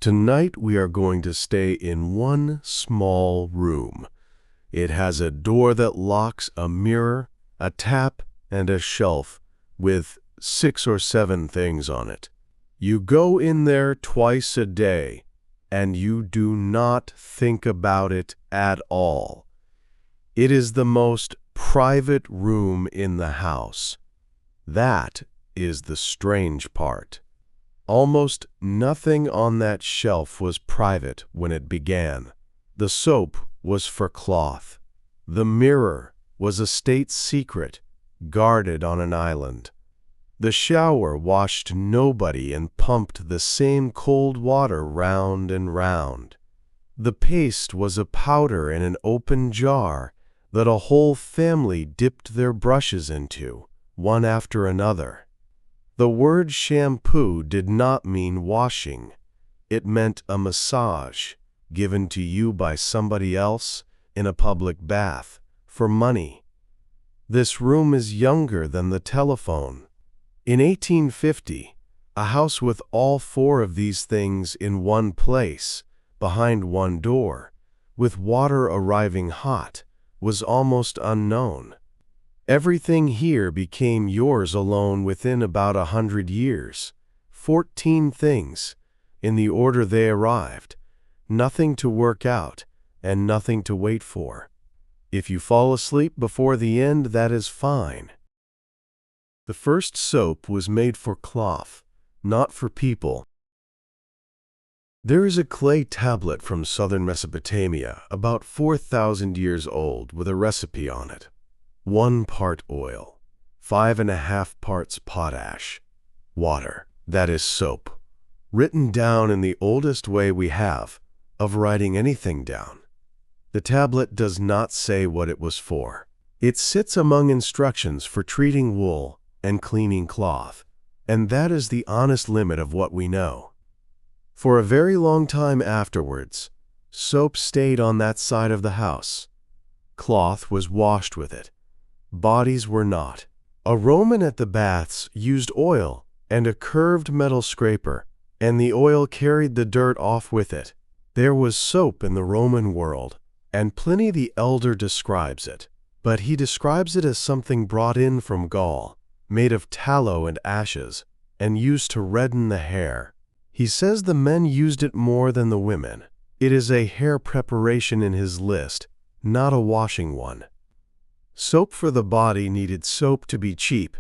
Tonight we are going to stay in one small room. It has a door that locks, a mirror, a tap, and a shelf with 6 or 7 things on it. You go in there twice a day, and you do not think about it at all. It is the most private room in the house. That is the strange part. Almost nothing on that shelf was private when it began. The soap was for cloth. The mirror was a state secret, guarded on an island. The shower washed nobody and pumped the same cold water round and round. The paste was a powder in an open jar that a whole family dipped their brushes into, one after another. The word shampoo did not mean washing. It meant a massage given to you by somebody else in a public bath for money. This room is younger than the telephone. In 1850, a house with all 4 of these things in one place, behind one door, with water arriving hot, was almost unknown. Everything here became yours alone within about 100 years. 14 things, in the order they arrived. Nothing to work out, and nothing to wait for. If you fall asleep before the end, that is fine. The first soap was made for cloth, not for people. There is a clay tablet from southern Mesopotamia, about 4,000 years old, with a recipe on it. 1 part oil, 5½ parts potash, water, that is soap, written down in the oldest way we have of writing anything down. The tablet does not say what it was for. It sits among instructions for treating wool and cleaning cloth, and that is the honest limit of what we know. For a very long time afterwards, soap stayed on that side of the house. Cloth was washed with it. Bodies were not. A Roman at the baths used oil and a curved metal scraper, and the oil carried the dirt off with it. There was soap in the Roman world, and Pliny the Elder describes it, but he describes it as something brought in from Gaul, made of tallow and ashes, and used to redden the hair. He says the men used it more than the women. It is a hair preparation in his list, not a washing one. Soap for the body needed soap to be cheap,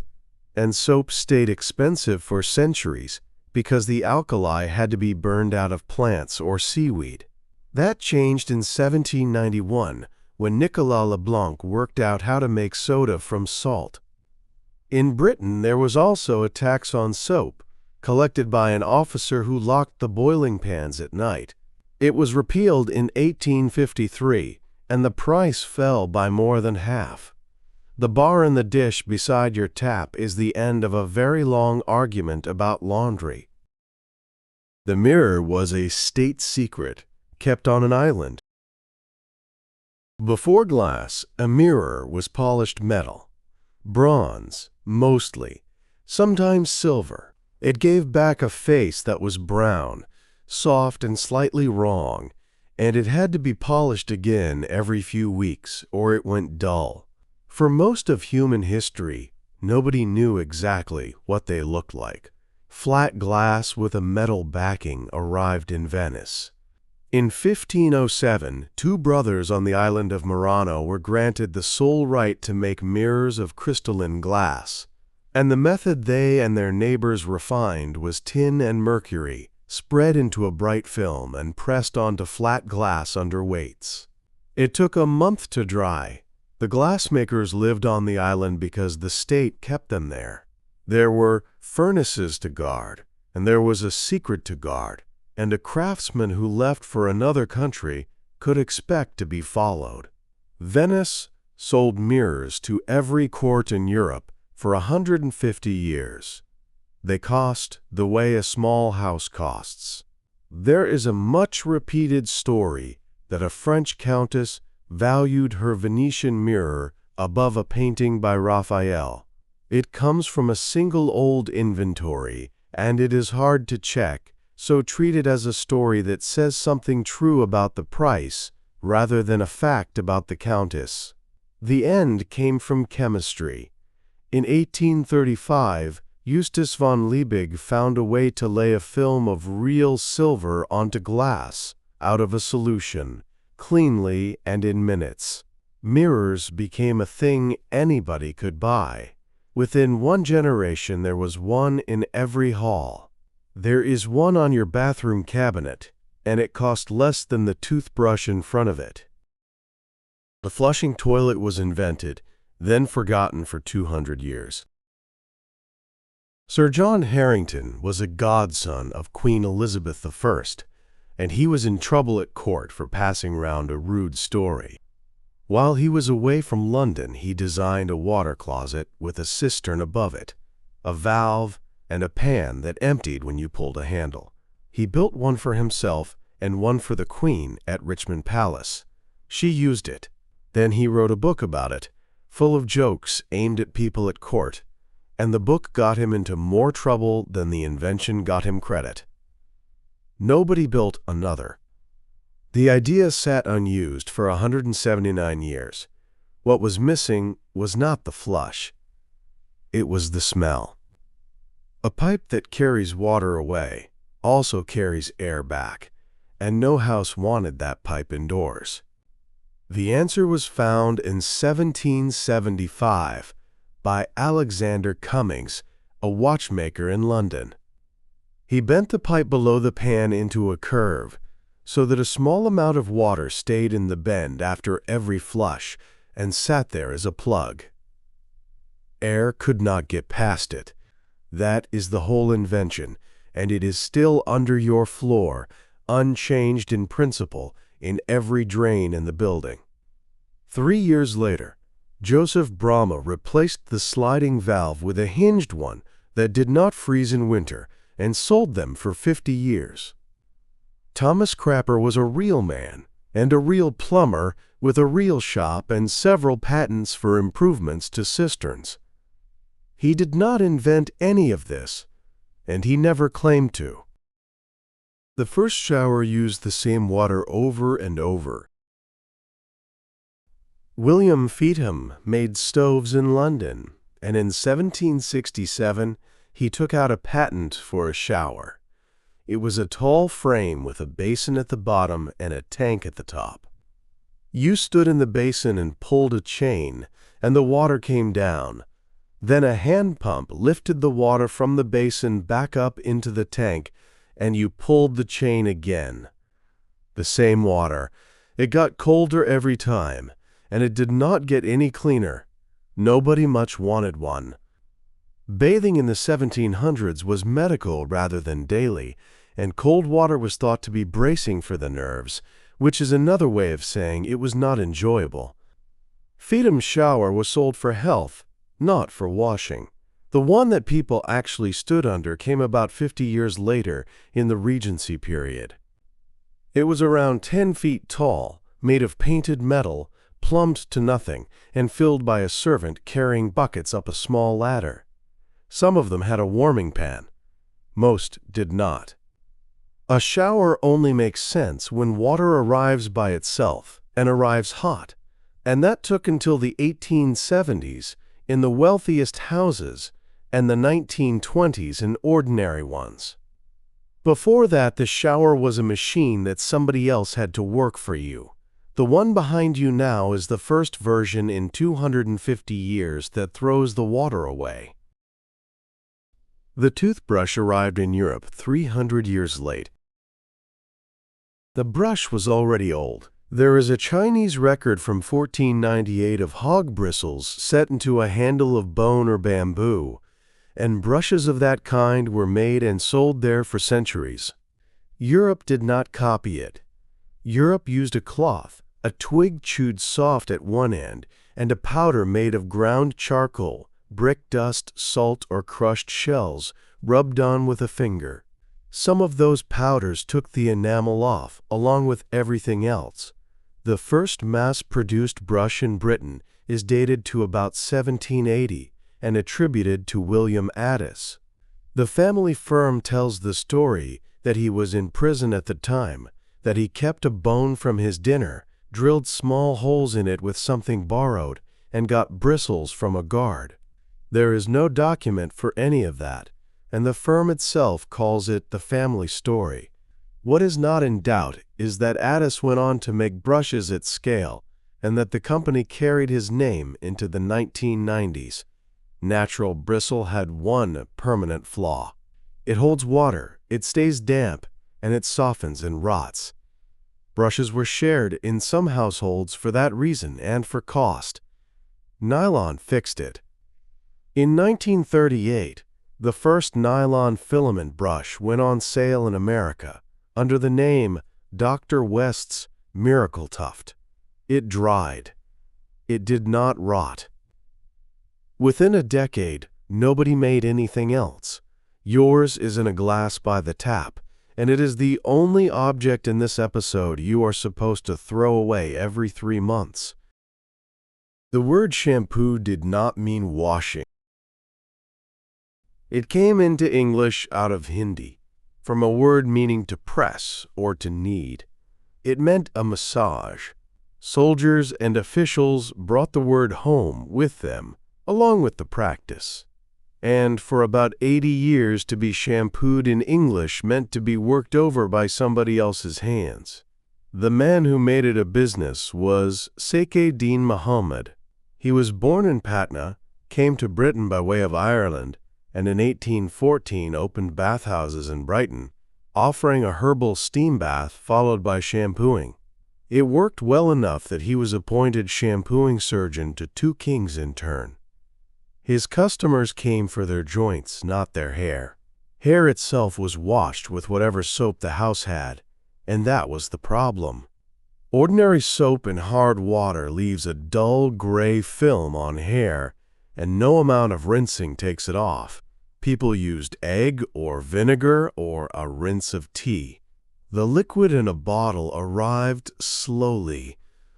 and soap stayed expensive for centuries because the alkali had to be burned out of plants or seaweed. That changed in 1791 when Nicolas Leblanc worked out how to make soda from salt. In Britain, there was also a tax on soap, collected by an officer who locked the boiling pans at night. It was repealed in 1853, and the price fell by more than half. The bar in the dish beside your tap is the end of a very long argument about laundry. The mirror was a state secret, kept on an island. Before glass, a mirror was polished metal. Bronze, mostly, sometimes silver. It gave back a face that was brown, soft and slightly wrong, and it had to be polished again every few weeks, or it went dull. For most of human history, nobody knew exactly what they looked like. Flat glass with a metal backing arrived in Venice. In 1507, 2 brothers on the island of Murano were granted the sole right to make mirrors of crystalline glass, and the method they and their neighbors refined was tin and mercury, spread into a bright film and pressed onto flat glass under weights. It took a month to dry. The glassmakers lived on the island because the state kept them there. There were furnaces to guard, and there was a secret to guard, and a craftsman who left for another country could expect to be followed. Venice sold mirrors to every court in Europe for 150 years. They cost the way a small house costs. There is a much-repeated story that a French countess valued her Venetian mirror above a painting by Raphael. It comes from a single old inventory, and it is hard to check so treat it as a story that says something true about the price rather than a fact about the countess. The end came from chemistry. In 1835, Justus von Liebig found a way to lay a film of real silver onto glass out of a solution, cleanly and in minutes. Mirrors became a thing anybody could buy. Within one generation, there was one in every hall. There is one on your bathroom cabinet, and it cost less than the toothbrush in front of it. The flushing toilet was invented, then forgotten for 200 years. Sir John Harington was a godson of Queen Elizabeth I, and he was in trouble at court for passing round a rude story. While he was away from London, he designed a water closet with a cistern above it, a valve, and a pan that emptied when you pulled a handle. He built one for himself and one for the Queen at Richmond Palace. She used it. Then he wrote a book about it, full of jokes aimed at people at court, and the book got him into more trouble than the invention got him credit. Nobody built another. The idea sat unused for 179 years. What was missing was not the flush. It was the smell. A pipe that carries water away also carries air back, and no house wanted that pipe indoors. The answer was found in 1775 by Alexander Cummings, a watchmaker in London. He bent the pipe below the pan into a curve, so that a small amount of water stayed in the bend after every flush and sat there as a plug. Air could not get past it. That is the whole invention, and it is still under your floor, unchanged in principle, in every drain in the building. 3 years later, Joseph Bramah replaced the sliding valve with a hinged one that did not freeze in winter and sold them for 50 years. Thomas Crapper was a real man and a real plumber with a real shop and several patents for improvements to cisterns. He did not invent any of this, and he never claimed to. The first shower used the same water over and over. William Feetham made stoves in London, and in 1767 he took out a patent for a shower. It was a tall frame with a basin at the bottom and a tank at the top. You stood in the basin and pulled a chain, and the water came down. Then a hand pump lifted the water from the basin back up into the tank, and you pulled the chain again. The same water. It got colder every time, and it did not get any cleaner. Nobody much wanted one. Bathing in the 1700s was medical rather than daily, and cold water was thought to be bracing for the nerves, which is another way of saying it was not enjoyable. Feetham's shower was sold for health, not for washing. The one that people actually stood under came about 50 years later in the Regency period. It was around 10 feet tall, made of painted metal, plumbed to nothing, and filled by a servant carrying buckets up a small ladder. Some of them had a warming pan. Most did not. A shower only makes sense when water arrives by itself and arrives hot, and that took until the 1870s in the wealthiest houses and the 1920s in ordinary ones. Before that, the shower was a machine that somebody else had to work for you. The one behind you now is the first version in 250 years that throws the water away. The toothbrush arrived in Europe 300 years late. The brush was already old. There is a Chinese record from 1498 of hog bristles set into a handle of bone or bamboo, and brushes of that kind were made and sold there for centuries. Europe did not copy it. Europe used a cloth, a twig chewed soft at one end, and a powder made of ground charcoal, brick dust, salt, or crushed shells, rubbed on with a finger. Some of those powders took the enamel off, along with everything else. The first mass-produced brush in Britain is dated to about 1780 and attributed to William Addis. The family firm tells the story that he was in prison at the time, that he kept a bone from his dinner, drilled small holes in it with something borrowed, and got bristles from a guard. There is no document for any of that, and the firm itself calls it the family story. What is not in doubt is that Addis went on to make brushes at scale, and that the company carried his name into the 1990s. Natural bristle had one permanent flaw. It holds water, it stays damp, and it softens and rots. Brushes were shared in some households for that reason and for cost. Nylon fixed it. In 1938, the first nylon filament brush went on sale in America under the name Dr. West's Miracle Tuft. It dried. It did not rot. Within a decade, nobody made anything else. Yours is in a glass by the tap, and it is the only object in this episode you are supposed to throw away every 3 months. The word shampoo did not mean washing. It came into English out of Hindi, from a word meaning to press or to knead. It meant a massage. Soldiers and officials brought the word home with them, along with the practice. And for about 80 years, to be shampooed in English meant to be worked over by somebody else's hands. The man who made it a business was Saifuddin Muhammad. He was born in Patna, came to Britain by way of Ireland, and in 1814 opened bathhouses in Brighton, offering a herbal steam bath followed by shampooing. It worked well enough that he was appointed shampooing surgeon to 2 kings in turn. His customers came for their joints, not their hair. Hair itself was washed with whatever soap the house had, and that was the problem. Ordinary soap in hard water leaves a dull gray film on hair, and no amount of rinsing takes it off. People used egg or vinegar or a rinse of tea. The liquid in a bottle arrived slowly.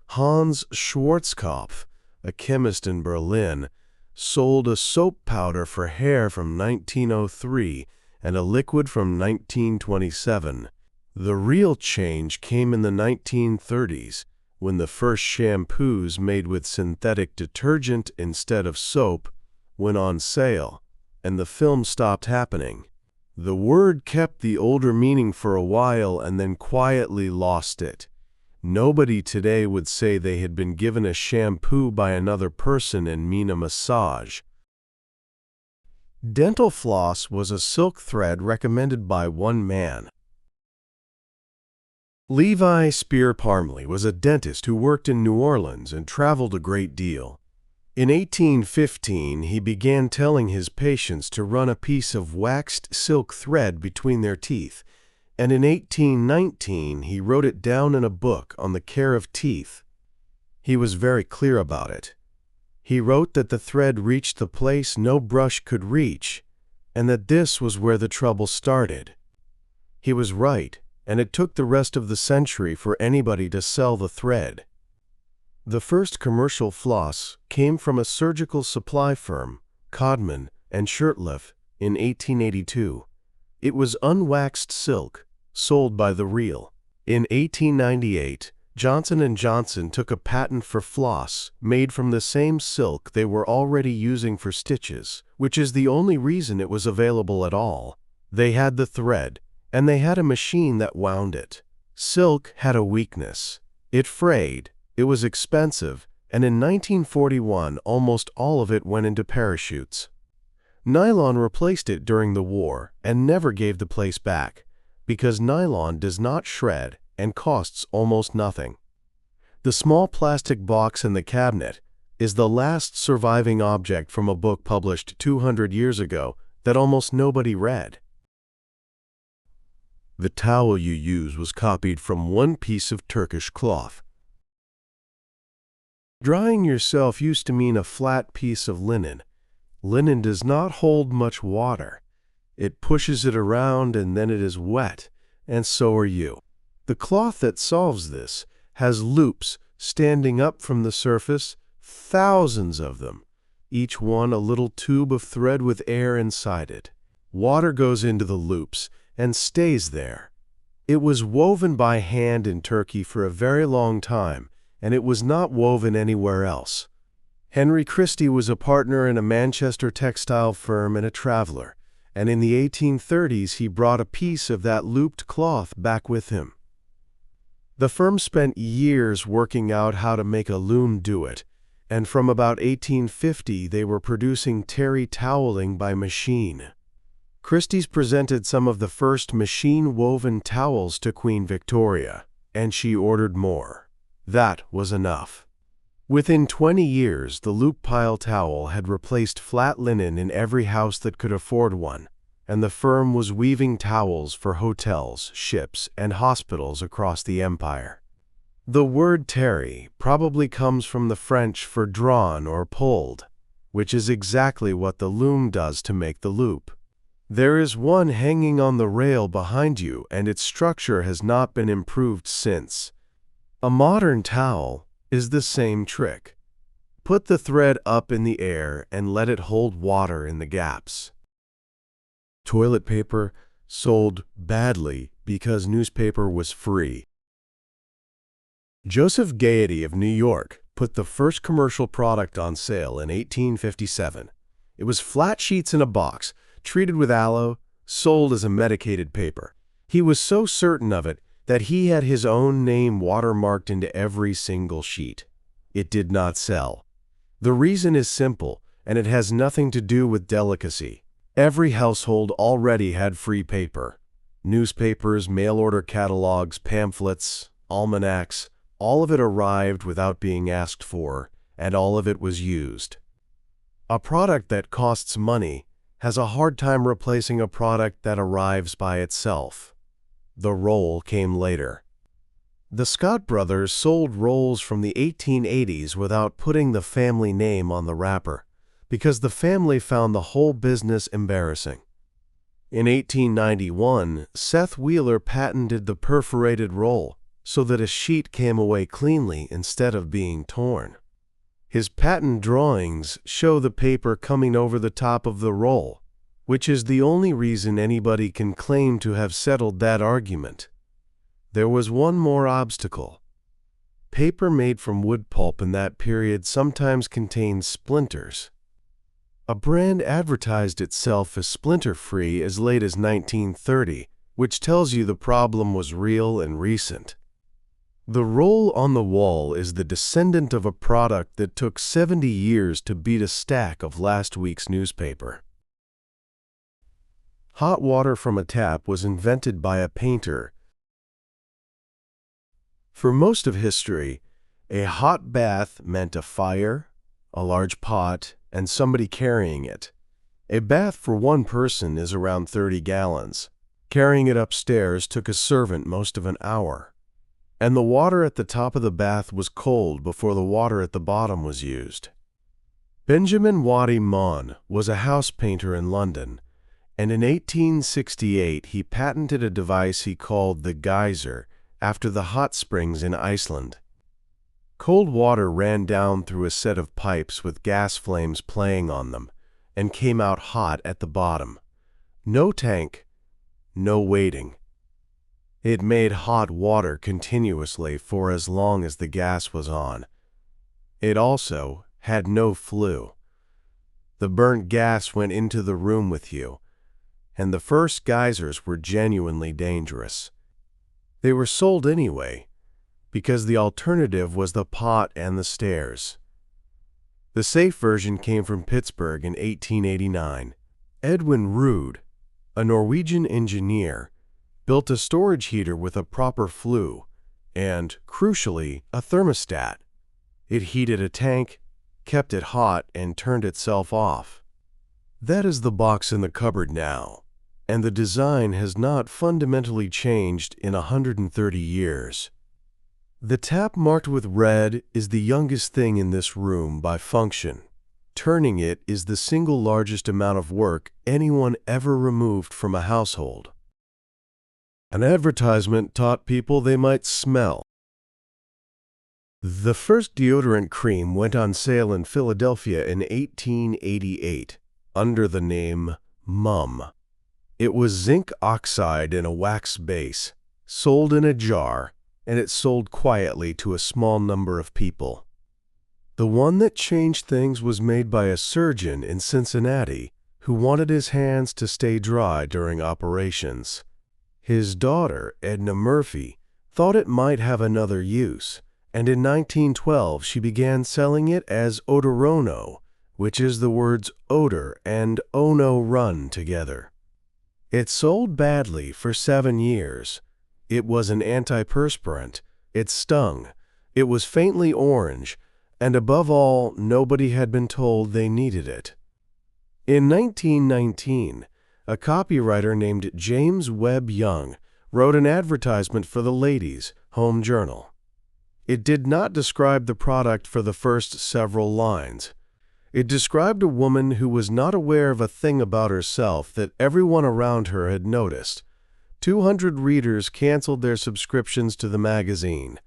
Hans Schwarzkopf, a chemist in Berlin, sold a soap powder for hair from 1903 and a liquid from 1927. The real change came in the 1930s, when the first shampoos made with synthetic detergent instead of soap went on sale, and the film stopped happening. The word kept the older meaning for a while and then quietly lost it. Nobody today would say they had been given a shampoo by another person and mean a massage. Dental floss was a silk thread recommended by one man. Levi Spear Parmley was a dentist who worked in New Orleans and traveled a great deal. In 1815, he began telling his patients to run a piece of waxed silk thread between their teeth, and in 1819 he wrote it down in a book on the care of teeth. He was very clear about it. He wrote that the thread reached the place no brush could reach, and that this was where the trouble started. He was right, and it took the rest of the century for anybody to sell the thread. The first commercial floss came from a surgical supply firm, Codman and Shurtleff, in 1882. It was unwaxed silk, sold by the reel. In 1898, Johnson & Johnson took a patent for floss made from the same silk they were already using for stitches, which is the only reason it was available at all. They had the thread, and they had a machine that wound it. Silk had a weakness. It frayed, it was expensive, and in 1941 almost all of it went into parachutes. Nylon replaced it during the war and never gave the place back, because nylon does not shred and costs almost nothing. The small plastic box in the cabinet is the last surviving object from a book published 200 years ago that almost nobody read. The towel you use was copied from one piece of Turkish cloth. Drying yourself used to mean a flat piece of linen. Linen does not hold much water. It pushes it around and then it is wet, and so are you. The cloth that solves this has loops standing up from the surface, thousands of them, each one a little tube of thread with air inside it. Water goes into the loops, and stays there. It was woven by hand in Turkey for a very long time, and it was not woven anywhere else. Henry Christie was a partner in a Manchester textile firm and a traveler, and in the 1830s he brought a piece of that looped cloth back with him. The firm spent years working out how to make a loom do it, and from about 1850 they were producing terry toweling by machine. Christie's presented some of the first machine-woven towels to Queen Victoria, and she ordered more. That was enough. Within 20 years, the loop pile towel had replaced flat linen in every house that could afford one, and the firm was weaving towels for hotels, ships, and hospitals across the empire. The word terry probably comes from the French for drawn or pulled, which is exactly what the loom does to make the loop. There is one hanging on the rail behind you, and its structure has not been improved since. A modern towel is the same trick. Put the thread up in the air and let it hold water in the gaps. Toilet paper sold badly because newspaper was free. Joseph Gaiety of New York put the first commercial product on sale in 1857. It was flat sheets in a box, treated with aloe, sold as a medicated paper. He was so certain of it that he had his own name watermarked into every single sheet. It did not sell. The reason is simple, and it has nothing to do with delicacy. Every household already had free paper. Newspapers, mail-order catalogs, pamphlets, almanacs, all of it arrived without being asked for, and all of it was used. A product that costs money has a hard time replacing a product that arrives by itself. The roll came later. The Scott brothers sold rolls from the 1880s without putting the family name on the wrapper, because the family found the whole business embarrassing. In 1891, Seth Wheeler patented the perforated roll so that a sheet came away cleanly instead of being torn. His patent drawings show the paper coming over the top of the roll, which is the only reason anybody can claim to have settled that argument. There was one more obstacle. Paper made from wood pulp in that period sometimes contained splinters. A brand advertised itself as splinter-free as late as 1930, which tells you the problem was real and recent. The roll on the wall is the descendant of a product that took 70 years to beat a stack of last week's newspaper. Hot water from a tap was invented by a painter. For most of history, a hot bath meant a fire, a large pot, and somebody carrying it. A bath for one person is around 30 gallons. Carrying it upstairs took a servant most of an hour. And the water at the top of the bath was cold before the water at the bottom was used. Benjamin Waddy Mon was a house painter in London, and in 1868 he patented a device he called the geyser after the hot springs in Iceland. Cold water ran down through a set of pipes with gas flames playing on them and came out hot at the bottom. No tank, no waiting. It made hot water continuously for as long as the gas was on. It also had no flue. The burnt gas went into the room with you, and the first geysers were genuinely dangerous. They were sold anyway, because the alternative was the pot and the stairs. The safe version came from Pittsburgh in 1889. Edwin Rood, a Norwegian engineer, built a storage heater with a proper flue and, crucially, a thermostat. It heated a tank, kept it hot, and turned itself off. That is the box in the cupboard now, and the design has not fundamentally changed in 130 years. The tap marked with red is the youngest thing in this room by function. Turning it is the single largest amount of work anyone ever removed from a household. An advertisement taught people they might smell. The first deodorant cream went on sale in Philadelphia in 1888 under the name Mum. It was zinc oxide in a wax base, sold in a jar, and it sold quietly to a small number of people. The one that changed things was made by a surgeon in Cincinnati who wanted his hands to stay dry during operations. His daughter, Edna Murphy, thought it might have another use, and in 1912 she began selling it as odorono, which is the words odor and ono run together. It sold badly for 7 years. It was an antiperspirant, it stung, it was faintly orange, and above all, nobody had been told they needed it. In 1919, a copywriter named James Webb Young wrote an advertisement for the Ladies' Home Journal. It did not describe the product for the first several lines. It described a woman who was not aware of a thing about herself that everyone around her had noticed. 200 readers canceled their subscriptions to the magazine.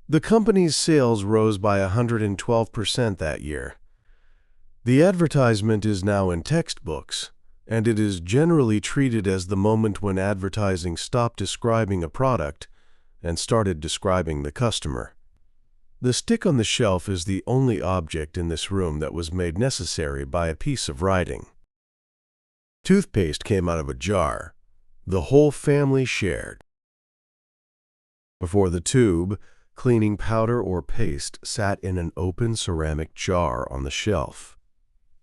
The company's sales rose by 112% that year. The advertisement is now in textbooks, and it is generally treated as the moment when advertising stopped describing a product and started describing the customer. The stick on the shelf is the only object in this room that was made necessary by a piece of writing. Toothpaste came out of a jar. The whole family shared. Before the tube, cleaning powder or paste sat in an open ceramic jar on the shelf.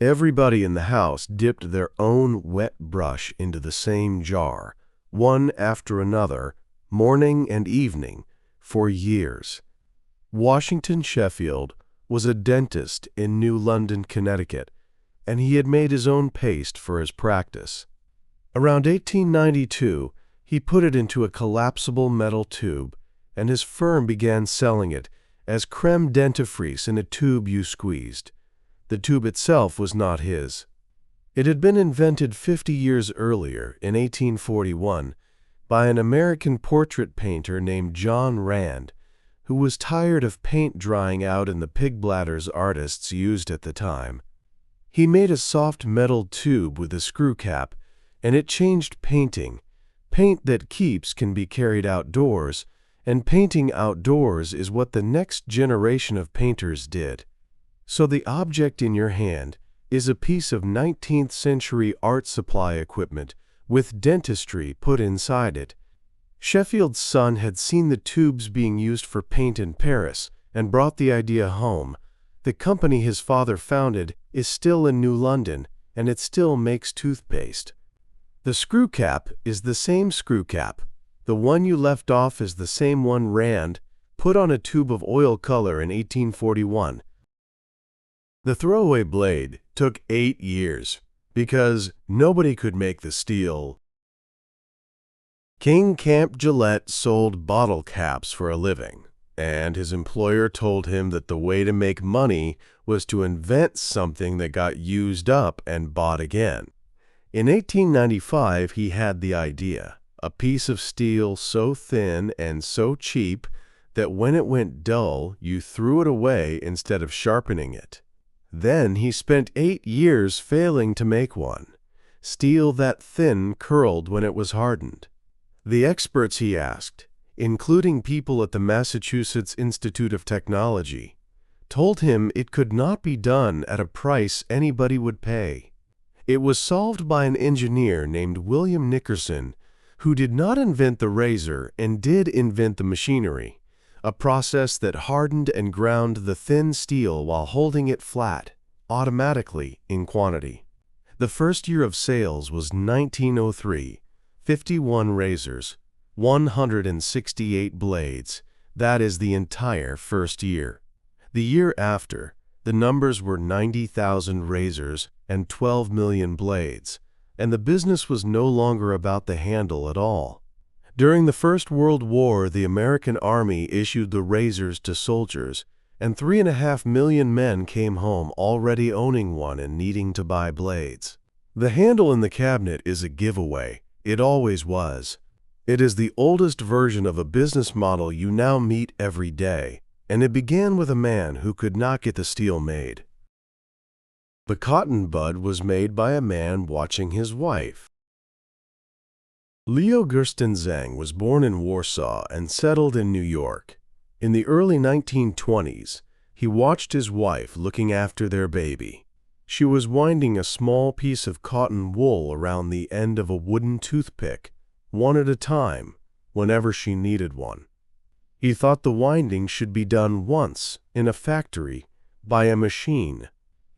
Everybody in the house dipped their own wet brush into the same jar, one after another, morning and evening, for years. Washington Sheffield was a dentist in New London, Connecticut, and he had made his own paste for his practice. Around 1892, he put it into a collapsible metal tube, and his firm began selling it as creme dentifrice in a tube you squeezed. The tube itself was not his. It had been invented 50 years earlier, in 1841, by an American portrait painter named John Rand, who was tired of paint drying out in the pig bladders artists used at the time. He made a soft metal tube with a screw cap, and it changed painting. Paint that keeps can be carried outdoors, and painting outdoors is what the next generation of painters did. So the object in your hand is a piece of 19th century art supply equipment with dentistry put inside it. Sheffield's son had seen the tubes being used for paint in Paris and brought the idea home. The company his father founded is still in New London, and it still makes toothpaste. The screw cap is the same screw cap. The one you left off is the same one Rand put on a tube of oil color in 1841. The throwaway blade took 8 years because nobody could make the steel. King Camp Gillette sold bottle caps for a living, and his employer told him that the way to make money was to invent something that got used up and bought again. In 1895, he had the idea, a piece of steel so thin and so cheap that when it went dull, you threw it away instead of sharpening it. Then he spent 8 years failing to make one. Steel that thin curled when it was hardened. The experts he asked, including people at the Massachusetts Institute of Technology, told him it could not be done at a price anybody would pay. It was solved by an engineer named William Nickerson, who did not invent the razor and did invent the machinery, a process that hardened and ground the thin steel while holding it flat, automatically in quantity. The first year of sales was 1903, 51 razors, 168 blades. That is the entire first year. The year after, the numbers were 90,000 razors and 12 million blades, and the business was no longer about the handle at all. During the First World War, the American Army issued the razors to soldiers, and 3.5 million men came home already owning one and needing to buy blades. The handle in the cabinet is a giveaway. It always was. It is the oldest version of a business model you now meet every day, and it began with a man who could not get the steel made. The cotton bud was made by a man watching his wife. Leo Gerstenzang was born in Warsaw and settled in New York. In the early 1920s, he watched his wife looking after their baby. She was winding a small piece of cotton wool around the end of a wooden toothpick, one at a time, whenever she needed one. He thought the winding should be done once, in a factory, by a machine.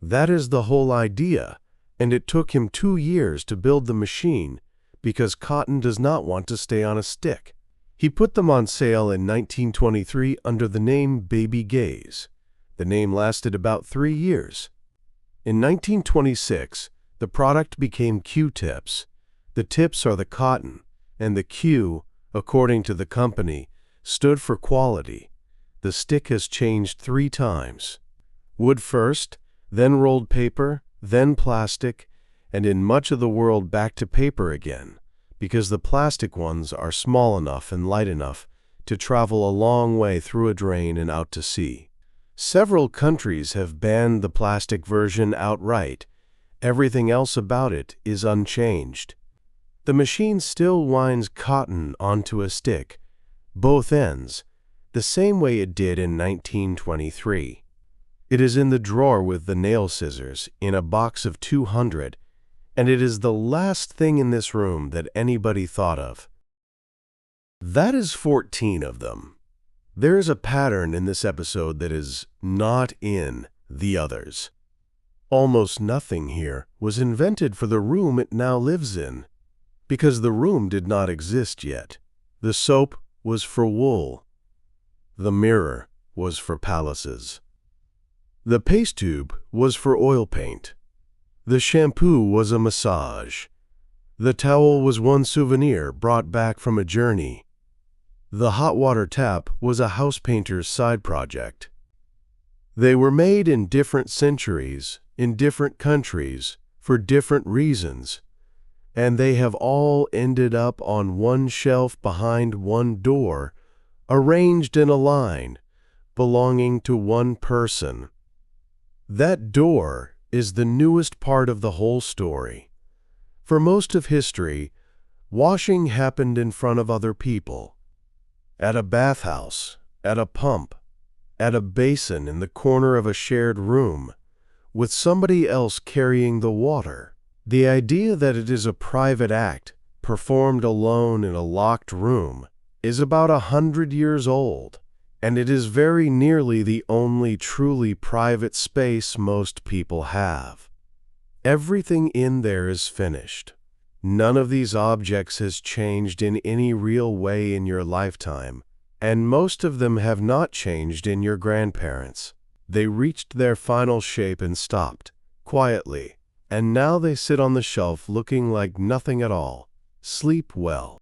That is the whole idea, and it took him 2 years to build the machine because cotton does not want to stay on a stick. He put them on sale in 1923 under the name Baby Gaze. The name lasted about 3 years. In 1926, the product became Q-tips. The tips are the cotton, and the Q, according to the company, stood for quality. The stick has changed 3 times. Wood first, then rolled paper, then plastic, and in much of the world back to paper again, because the plastic ones are small enough and light enough to travel a long way through a drain and out to sea. Several countries have banned the plastic version outright. Everything else about it is unchanged. The machine still winds cotton onto a stick, both ends, the same way it did in 1923. It is in the drawer with the nail scissors in a box of 200, and it is the last thing in this room that anybody thought of. That is 14 of them. There is a pattern in this episode that is not in the others. Almost nothing here was invented for the room it now lives in, because the room did not exist yet. The soap was for wool. The mirror was for palaces. The paste tube was for oil paint. The shampoo was a massage. The towel was one souvenir brought back from a journey. The hot water tap was a house painter's side project. They were made in different centuries, in different countries, for different reasons, and they have all ended up on one shelf behind one door, arranged in a line, belonging to one person. That door is the newest part of the whole story. For most of history, washing happened in front of other people. At a bathhouse, at a pump, at a basin in the corner of a shared room, with somebody else carrying the water. The idea that it is a private act, performed alone in a locked room, is about 100 years old, and it is very nearly the only truly private space most people have. Everything in there is finished. None of these objects has changed in any real way in your lifetime, and most of them have not changed in your grandparents. They reached their final shape and stopped, quietly, and now they sit on the shelf looking like nothing at all. Sleep well.